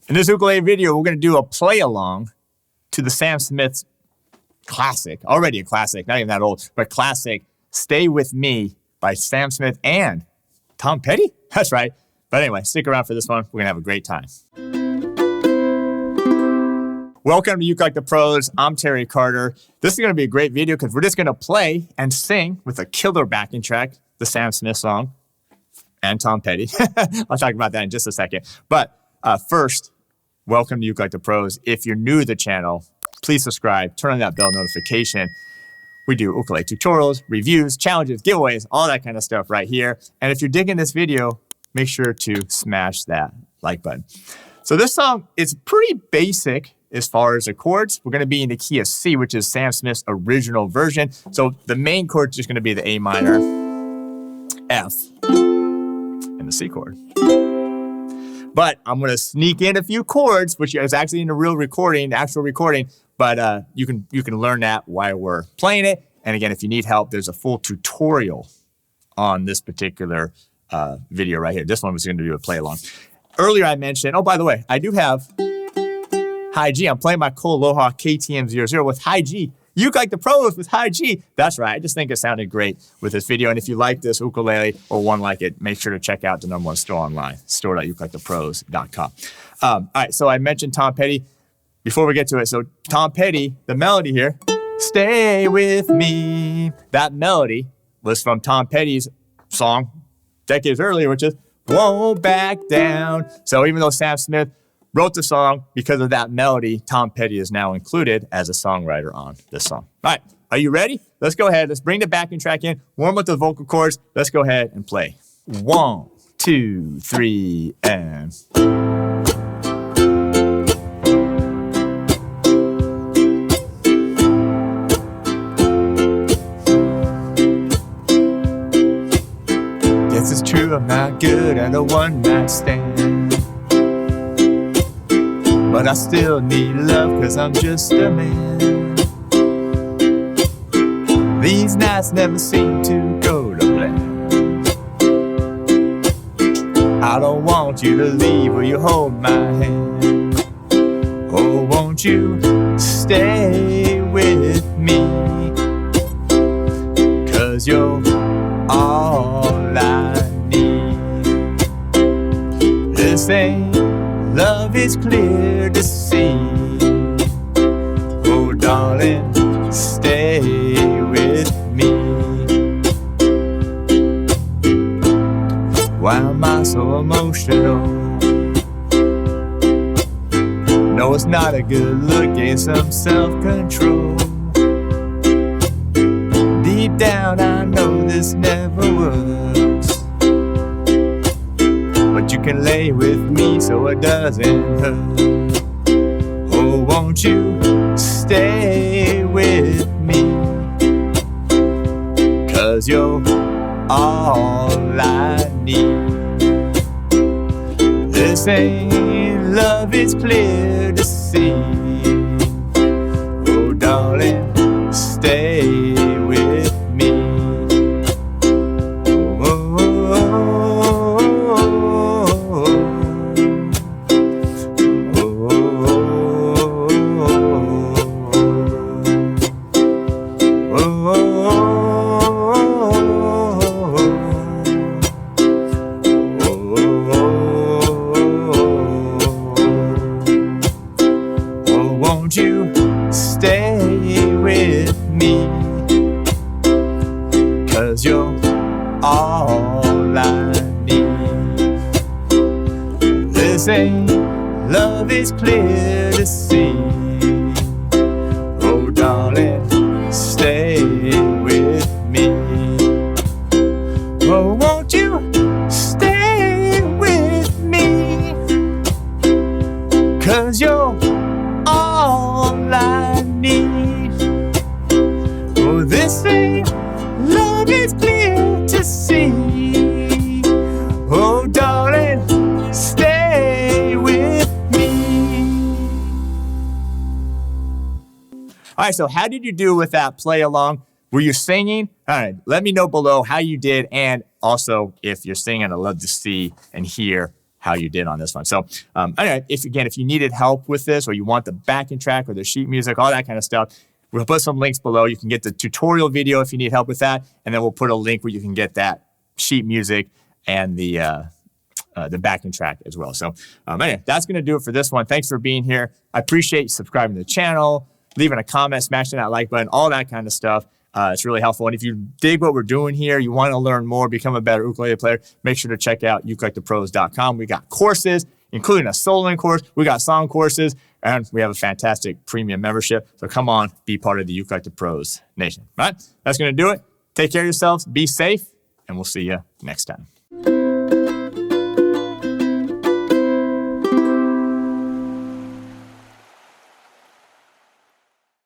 In this ukulele video, we're going to do a play along to the Sam Smith classic, already a classic, not even that old, but classic, Stay With Me by Sam Smith and Tom Petty? That's right. But anyway, stick around for this one. We're going to have a great time. Welcome to You Like the Pros. I'm Terry Carter. This is going to be a great video because we're just going to play and sing with a killer backing track, the Sam Smith song, and Tom Petty. I'll talk about that in just a second. But first, welcome to You Like the Pros. If you're new to the channel, please subscribe, turn on that bell notification. We do ukulele tutorials, reviews, challenges, giveaways, all that kind of stuff right here. And if you're digging this video, make sure to smash that like button. So this song is pretty basic as far as the chords. We're going to be in the key of C, which is Sam Smith's original version. So the main chord is just going to be the A minor, F, and the C chord. But I'm going to sneak in a few chords, which is actually in the real recording, the actual recording. But you can learn that while we're playing it. And again, if you need help, there's a full tutorial on this particular video right here. This one was going to do a play along. Earlier I mentioned, oh, by the way, I do have high G. I'm playing my Cole Aloha KTM00 with high G. You Like the Pros with high G. That's right. I just think it sounded great with this video. And if you like this ukulele or one like it, make sure to check out the #1 store online, store.ukelikethepros.com. All right, so I mentioned Tom Petty. Before we get to it, so Tom Petty, the melody here, Stay With Me. That melody was from Tom Petty's song decades earlier, which is Won't Back Down. So even though Sam Smith wrote the song, because of that melody, Tom Petty is now included as a songwriter on this song. All right, are you ready? Let's go ahead. Let's bring the backing track in, warm up the vocal cords. Let's go ahead and play. 1, 2, 3, and... Guess it's true, I'm not good at a one-night stand. But I still need love, cause I'm just a man. These nights never seem to go to plan. I don't want you to leave, will you hold my hand? Oh, won't you stay with me? Cause you're all I need. This ain't love, is clear to see. Oh, darling, stay with me. Why am I so emotional? No, it's not a good look, gain some self-control. Deep down, I know this never works. But you can lay with me so it doesn't hurt. Oh, won't you stay with me? Cause you're all I need. This ain't love, it's clear to see. Oh, darling, stay with me. Won't you stay with me? Cause you're all I need. This ain't love, is clear to see. Oh, darling, stay with me. Oh, won't you stay with me? Cause you're all I need. Oh, this ain't love, is clear to see. Oh, darling, stay with me. All right, so how did you do with that play along? Were you singing? All right, let me know below how you did, and also if you're singing, I'd love to see and hear how you did on this one. So anyway, if you needed help with this, or you want the backing track or the sheet music, all that kind of stuff, we'll put some links below. You can get the tutorial video if you need help with that, and then we'll put a link where you can get that sheet music and the backing track as well. So anyway, that's going to do it for this one. Thanks for being here. I appreciate you subscribing to the channel, leaving a comment, smashing that like button, all that kind of stuff. It's really helpful. And if you dig what we're doing here, you want to learn more, become a better ukulele player, make sure to check out ukelikethepros.com. We got courses, including a soloing course. We got song courses, and we have a fantastic premium membership. So come on, be part of the Ukulele to Pros Nation. All right, that's going to do it. Take care of yourselves, be safe, and we'll see you next time.